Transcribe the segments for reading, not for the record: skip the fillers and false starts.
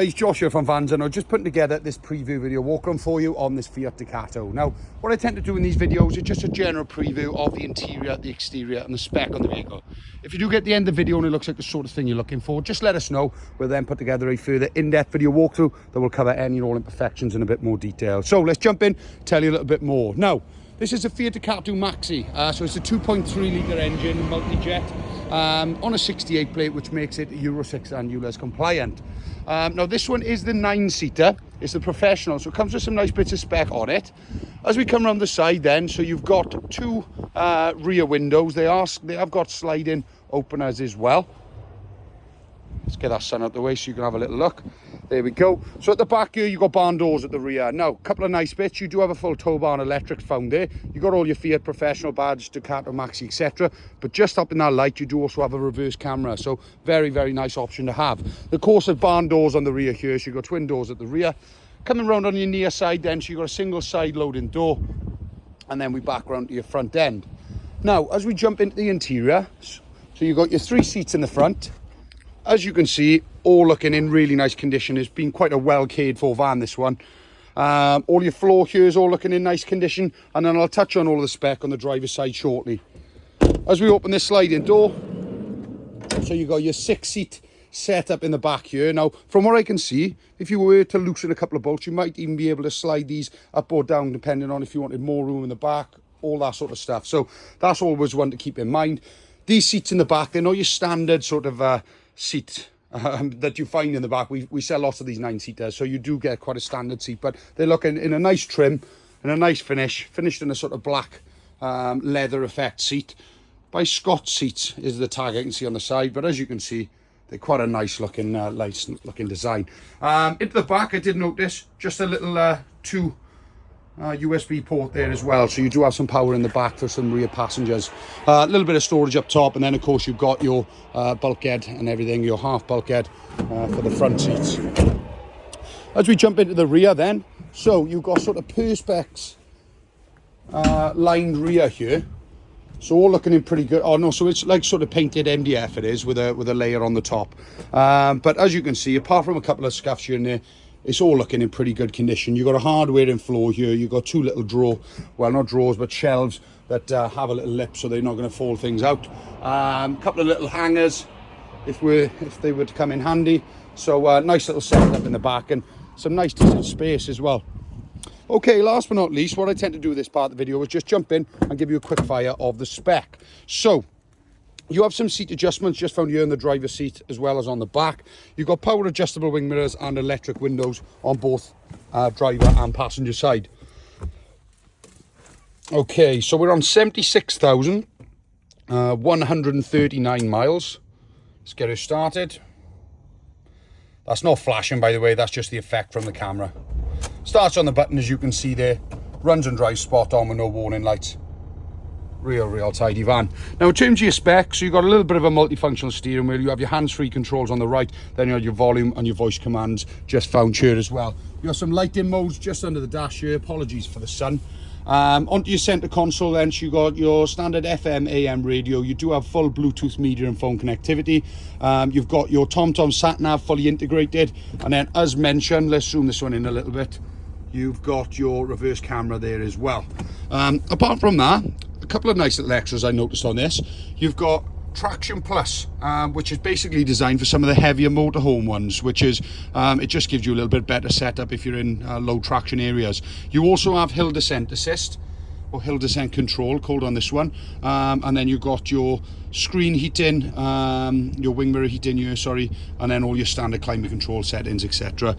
It's Josh here from Vans, and I'm just putting together this preview video walk around for you on this Fiat Ducato. Now, what I tend to do in these videos is just a general preview of the interior, the exterior and the spec on the vehicle. If you do get to the end of the video and it looks like the sort of thing you're looking for, just let us know. We'll then put together a further in-depth video walkthrough that will cover any and all imperfections in a bit more detail. So let's jump in, tell you a little bit more. Now, this is a Fiat Ducato Maxi, so it's a 2.3 litre engine, multi-jet, on a 68 plate, which makes it Euro 6 and ULEZ compliant. Now this one is the 9-seater, it's the professional, so it comes with some nice bits of spec on it. As we come around the side then, so you've got two rear windows. They have got sliding openers as well. Let's get that sun out the way so you can have a little look. There we go. So at the back here, you've got barn doors at the rear. Now, a couple of nice bits. You do have a full tow bar and electrics found there. You've got all your Fiat Professional badge, Ducato Maxi, etc. But just up in that light, you do also have a reverse camera. So very, very nice option to have. The course of barn doors on the rear here. So you've got twin doors at the rear. Coming round on your near side then, so you've got a single side loading door. And then we back round to your front end. Now, as we jump into the interior, so you've got your 3 seats in the front. As you can see, all looking in really nice condition. It's been quite a well cared for van, this one. All your floor here is all looking in nice condition, and then I'll touch on all of the spec on the driver's side shortly. As we open this sliding door, so you've got your 6-seat setup in the back here. Now, from what I can see, if you were to loosen a couple of bolts, you might even be able to slide these up or down, depending on if you wanted more room in the back, all that sort of stuff. So that's always one to keep in mind. These seats in the back, they're not your standard sort of seat that you find in the back. We sell lots of these 9-seaters, so you do get quite a standard seat, but they look in a nice trim and a nice finish, finished in a sort of black leather effect seat. By Scott Seats is the tag I can see on the side, but as you can see, they're quite a nice looking design. Into the back, I did notice just a little two USB port there as well, so you do have some power in the back for some rear passengers. A little bit of storage up top, and then of course you've got your bulkhead and everything, your half bulkhead for the front seats. As we jump into the rear then, so you've got sort of perspex lined rear here, so all looking in pretty good. Oh no, so it's like sort of painted MDF it is, with a layer on the top, but as you can see, apart from a couple of scuffs here and there, it's all looking in pretty good condition. You've got a hardware in floor here. You've got two little not drawers, but shelves that have a little lip, so they're not going to fall things out. Couple of little hangers if they were to come in handy. So nice little setup in the back, and some nice decent space as well. Okay, last but not least, what I tend to do with this part of the video is just jump in and give you a quick fire of the spec. So you have some seat adjustments just found here in the driver's seat as well as on the back. You've got power adjustable wing mirrors and electric windows on both driver and passenger side. Okay, so we're on 76,139 miles. Let's get it started. That's not flashing, by the way, that's just the effect from the camera. Starts on the button, as you can see there. Runs and drives spot on with no warning lights. Real tidy van. Now in terms of your specs, so you've got a little bit of a multifunctional steering wheel. You have your hands-free controls on the right, then you have your volume and your voice commands just found here as well. You have some lighting modes just under the dash here. Apologies for the sun. Onto your center console then, so you got your standard FM AM radio. You do have full Bluetooth media and phone connectivity. You've got your TomTom sat nav fully integrated, and then as mentioned, let's zoom this one in a little bit, you've got your reverse camera there as well. Apart from that, a couple of nice little extras I noticed on this. You've got Traction Plus, which is basically designed for some of the heavier motorhome ones, which is it just gives you a little bit better setup if you're in low traction areas. You also have hill descent assist, or hill descent control called on this one, and then you've got your screen heating, your wing mirror heating here, sorry, and then all your standard climate control settings, etc.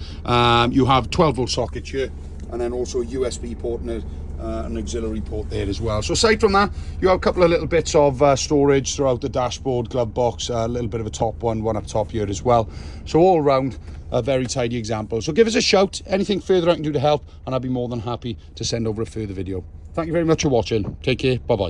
You have 12-volt sockets here, and then also a USB port and an auxiliary port there as well. So aside from that, you have a couple of little bits of storage throughout the dashboard, glove box, a little bit of a top one up top here as well. So all around a very tidy example. So give us a shout, anything further I can do to help, and I'll be more than happy to send over a further video. Thank you very much for watching. Take care, bye bye.